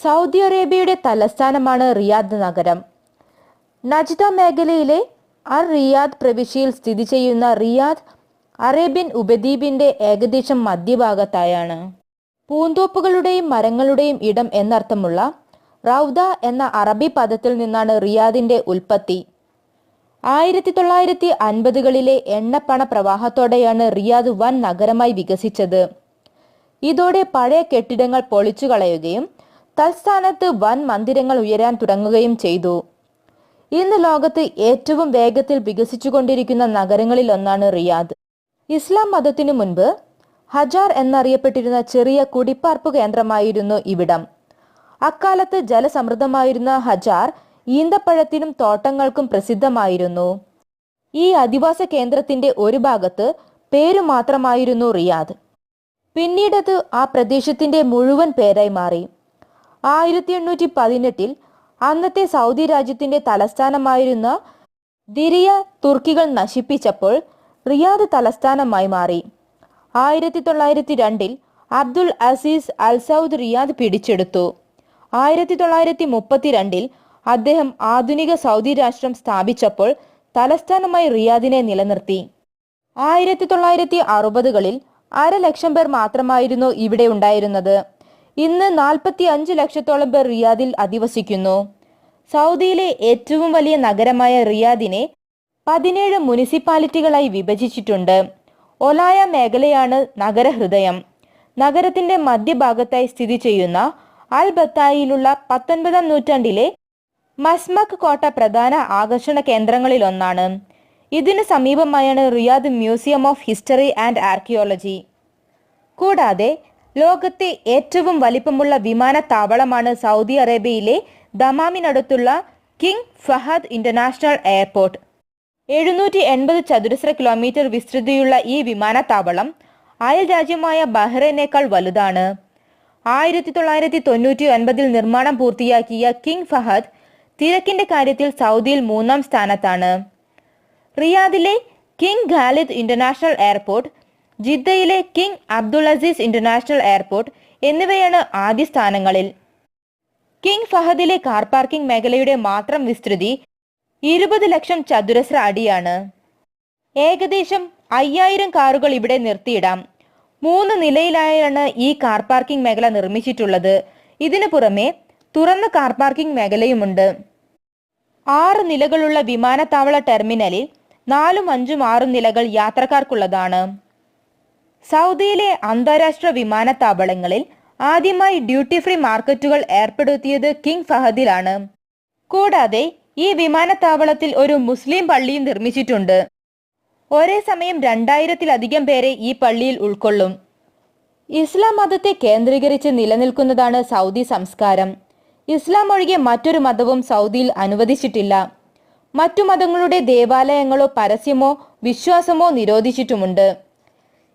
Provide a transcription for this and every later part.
Saudi അറേബ്യയുടെ തലസ്ഥാനമാണ് Riyadh നഗരം. നജ്ദ മേഖലയിലെ അർ റിയാദ് പ്രവിശ്യയിൽ സ്ഥിതി ചെയ്യുന്ന റിയാദ് അറേബ്യൻ ഉപദ്വീപിന്റെ ഏകദേശം മധ്യഭാഗത്തായാണ്. പൂന്തോപ്പുകളുടെയും മരങ്ങളുടെയും ഇടം എന്നർത്ഥമുള്ള റൗദ എന്ന അറബി പദത്തിൽ നിന്നാണ് റിയാദിന്റെ ഉൽപ്പത്തി. 1950കളിലെ എണ്ണപ്പണ പ്രവാഹത്തോടെയാണ് റിയാദ് വൻ നഗരമായി വികസിച്ചത്. ഇതോടെ പഴയ കെട്ടിടങ്ങൾ പൊളിച്ചു കളയുകയും തൽസ്ഥാനത്ത് വൻ മന്ദിരങ്ങൾ ഉയരാൻ തുടങ്ങുകയും ചെയ്തു. ഇന്ന് ലോകത്ത് ഏറ്റവും വേഗത്തിൽ വികസിച്ചുകൊണ്ടിരിക്കുന്ന നഗരങ്ങളിൽ ഒന്നാണ് റിയാദ്. ഇസ്ലാം മതത്തിനു മുൻപ് ഹജാർ എന്നറിയപ്പെട്ടിരുന്ന ചെറിയ കുടിപ്പാർപ്പ് കേന്ദ്രമായിരുന്നു ഇവിടം. അക്കാലത്ത് ജലസമൃദ്ധമായിരുന്ന ഹജാർ ഈന്തപ്പഴത്തിനും തോട്ടങ്ങൾക്കും പ്രസിദ്ധമായിരുന്നു. ഈ അധിവാസ കേന്ദ്രത്തിന്റെ ഒരു ഭാഗത്ത് പേരു മാത്രമായിരുന്നു റിയാദ്. പിന്നീടത് ആ പ്രദേശത്തിന്റെ മുഴുവൻ പേരായി മാറി. 1818 അന്നത്തെ സൗദി രാജ്യത്തിന്റെ തലസ്ഥാനമായിരുന്ന ദിരിയ തുർക്കികൾ നശിപ്പിച്ചപ്പോൾ റിയാദ് തലസ്ഥാനമായി മാറി. 1902 Abdul Azeez Al Saud Riyadh പിടിച്ചെടുത്തു. 1932 അദ്ദേഹം ആധുനിക സൗദി രാഷ്ട്രം സ്ഥാപിച്ചപ്പോൾ തലസ്ഥാനമായി റിയാദിനെ നിലനിർത്തി. 1960കളിൽ 1/2 പേർ മാത്രമായിരുന്നു ഇവിടെ ഉണ്ടായിരുന്നത്. ഇന്ന് 45 ലക്ഷത്തോളം പേർ റിയാദിൽ അധിവസിക്കുന്നു. സൗദിയിലെ ഏറ്റവും വലിയ നഗരമായ റിയാദിനെ 17 മുനിസിപ്പാലിറ്റികളായി വിഭജിച്ചിട്ടുണ്ട്. ഒലായ മേഖലയാണ് നഗരഹൃദയം. നഗരത്തിന്റെ മധ്യഭാഗത്തായി സ്ഥിതി ചെയ്യുന്ന അൽ ബത്തായിലുള്ള 19ാം നൂറ്റാണ്ടിലെ മസ്മക് കോട്ട പ്രധാന ആകർഷണ കേന്ദ്രങ്ങളിലൊന്നാണ്. ഇതിനു സമീപമായാണ് Riyadh museum of history and archaeology. കൂടാതെ ലോകത്തെ ഏറ്റവും വലിപ്പമുള്ള വിമാനത്താവളമാണ് സൗദി അറേബ്യയിലെ ദമാമിനടുത്തുള്ള കിങ് ഫഹദ് ഇന്റർനാഷണൽ എയർപോർട്ട്. 780 ചതുരശ്ര കിലോമീറ്റർ വിസ്തൃതിയുള്ള ഈ വിമാനത്താവളം അയൽ രാജ്യമായ ബഹ്റൈനേക്കാൾ വലുതാണ്. 1999 നിർമ്മാണം പൂർത്തിയാക്കിയ കിങ് ഫഹദ് തിരക്കിന്റെ കാര്യത്തിൽ സൗദിയിൽ 3ാം സ്ഥാനത്താണ്. റിയാദിലെ കിങ് ഖാലിദ് ഇന്റർനാഷണൽ എയർപോർട്ട്, ജിദ്ദയിലെ King Abdul Aziz International Airport എന്നിവയാണ് ആദ്യ സ്ഥാനങ്ങളിൽ. കിങ് ഫഹദിലെ കാർ പാർക്കിംഗ് മേഖലയുടെ മാത്രം വിസ്തൃതി 20 ലക്ഷം ചതുരശ്ര അടിയാണ്. ഏകദേശം 5000 കാറുകൾ ഇവിടെ നിർത്തിയിടാം. 3 നിലയിലായാണ് ഈ കാർ പാർക്കിംഗ് മേഖല നിർമ്മിച്ചിട്ടുള്ളത്. ഇതിനു പുറമെ തുറന്ന കാർ പാർക്കിംഗ് മേഖലയുമുണ്ട്. 6 നിലകളുള്ള വിമാനത്താവള ടെർമിനലിൽ 4ഉം 5ഉം 6ഉം നിലകൾ യാത്രക്കാർക്കുള്ളതാണ്. സൗദിയിലെ അന്താരാഷ്ട്ര വിമാനത്താവളങ്ങളിൽ ആദ്യമായി ഡ്യൂട്ടി ഫ്രീ മാർക്കറ്റുകൾ ഏർപ്പെടുത്തിയത് കിങ് ഫഹദിലാണ്. കൂടാതെ ഈ വിമാനത്താവളത്തിൽ ഒരു മുസ്ലിം പള്ളിയും നിർമ്മിച്ചിട്ടുണ്ട്. ഒരേ സമയം 2000-ലധികം പേരെ ഈ പള്ളിയിൽ ഉൾക്കൊള്ളും. ഇസ്ലാം മതത്തെ കേന്ദ്രീകരിച്ച് നിലനിൽക്കുന്നതാണ് സൗദി സംസ്കാരം. ഇസ്ലാം ഒഴികെ മറ്റൊരു മതവും സൗദിയിൽ അനുവദിച്ചിട്ടില്ല. മറ്റു മതങ്ങളുടെ ദേവാലയങ്ങളോ പരസ്യമോ വിശ്വാസമോ നിരോധിച്ചിട്ടുമുണ്ട്.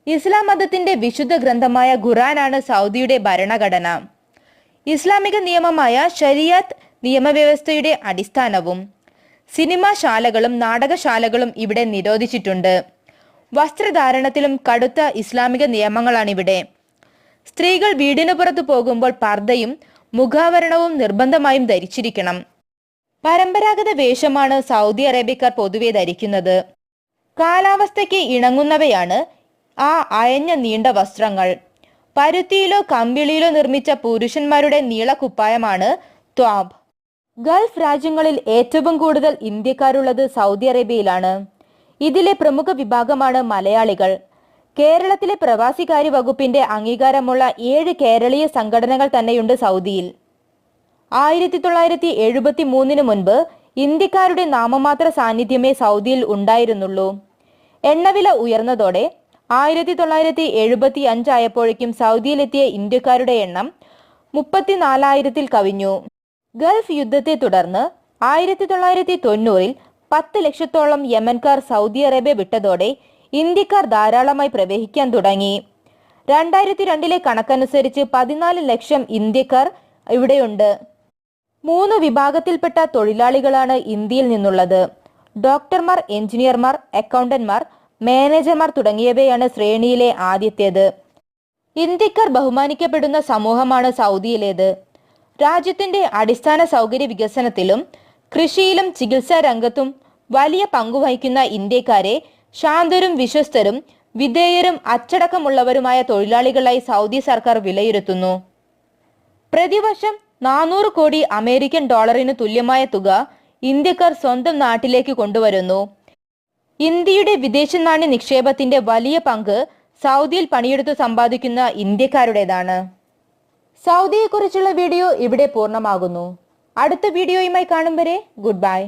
ഇസ്ലാം മതത്തിന്റെ വിശുദ്ധ ഗ്രന്ഥമായ ഖുർആനാണ് സൗദിയുടെ ഭരണഘടന. ഇസ്ലാമിക നിയമമായ ശരിയത്ത് നിയമവ്യവസ്ഥയുടെ അടിസ്ഥാനവും. സിനിമാശാലകളും നാടകശാലകളും ഇവിടെ നിരോധിച്ചിട്ടുണ്ട്. വസ്ത്രധാരണത്തിലും കടുത്ത ഇസ്ലാമിക നിയമങ്ങളാണിവിടെ. സ്ത്രീകൾ വീടിനു പുറത്തു പോകുമ്പോൾ പർദ്ദയും മുഖാവരണവും നിർബന്ധമായും ധരിച്ചിരിക്കണം. പരമ്പരാഗത വേഷമാണ് സൗദി അറേബ്യക്കാർ പൊതുവെ ധരിക്കുന്നത്. കാലാവസ്ഥയ്ക്ക് ഇണങ്ങുന്നവയാണ് ആ അയഞ്ഞ നീണ്ട വസ്ത്രങ്ങൾ. പരുത്തിയിലോ കമ്പിളിയിലോ നിർമ്മിച്ച പുരുഷന്മാരുടെ നീളക്കുപ്പായമാണ് ത്വാബ്. ഗൾഫ് രാജ്യങ്ങളിൽ ഏറ്റവും കൂടുതൽ ഇന്ത്യക്കാരുള്ളത് സൗദി അറേബ്യയിലാണ്. ഇതിലെ പ്രമുഖ വിഭാഗമാണ് മലയാളികൾ. കേരളത്തിലെ പ്രവാസികാര്യ വകുപ്പിന്റെ അംഗീകാരമുള്ള 7 കേരളീയ സംഘടനകൾ തന്നെയുണ്ട് സൗദിയിൽ. 1973 മുൻപ് ഇന്ത്യക്കാരുടെ നാമമാത്ര സാന്നിധ്യമേ സൗദിയിൽ ഉണ്ടായിരുന്നുള്ളൂ. എണ്ണവില ഉയർന്നതോടെ 1975 ആയപ്പോഴേക്കും സൗദിയിലെത്തിയ ഇന്ത്യക്കാരുടെ എണ്ണം 34,000-ൽ കവിഞ്ഞു. ഗൾഫ് യുദ്ധത്തെ തുടർന്ന് 1990-ൽ 10 ലക്ഷത്തോളം യമൻകാർ സൗദി അറേബ്യ വിട്ടതോടെ ഇന്ത്യക്കാർ ധാരാളമായി പ്രവഹിക്കാൻ തുടങ്ങി. 2002-ലെ കണക്കനുസരിച്ച് 14 ലക്ഷം ഇന്ത്യക്കാർ ഇവിടെയുണ്ട്. 3 വിഭാഗത്തിൽപ്പെട്ട തൊഴിലാളികളാണ് ഇന്ത്യയിൽ നിന്നുള്ളത്. ഡോക്ടർമാർ, എഞ്ചിനീയർമാർ, അക്കൗണ്ടന്റ്മാർ, മാനേജർമാർ തുടങ്ങിയവയാണ് ശ്രേണിയിലെ ആദ്യത്തേത്. ഇന്ത്യക്കാർ ബഹുമാനിക്കപ്പെടുന്ന സമൂഹമാണ് സൗദിയിലേത്. രാജ്യത്തിന്റെ അടിസ്ഥാന സൗകര്യ വികസനത്തിലും കൃഷിയിലും ചികിത്സാ രംഗത്തും വലിയ പങ്കുവഹിക്കുന്ന ഇന്ത്യക്കാരെ ശാന്തരും വിശ്വസ്തരും വിധേയരും അച്ചടക്കമുള്ളവരുമായ തൊഴിലാളികളായി സൗദി സർക്കാർ വിലയിരുത്തുന്നു. പ്രതിവർഷം 400 കോടി അമേരിക്കൻ ഡോളറിന് തുല്യമായ തുക ഇന്ത്യക്കാർ സ്വന്തം നാട്ടിലേക്ക് കൊണ്ടുവരുന്നു. ഇന്ത്യയുടെ വിദേശ നാണ്യ നിക്ഷേപത്തിന്റെ വലിയ പങ്ക് സൗദിയിൽ പണിയെടുത്ത് സമ്പാദിക്കുന്ന ഇന്ത്യക്കാരുടേതാണ്. സൗദിയെക്കുറിച്ചുള്ള വീഡിയോ ഇവിടെ പൂർണ്ണമാകുന്നു. അടുത്ത വീഡിയോയുമായി കാണും വരെ ഗുഡ് ബൈ.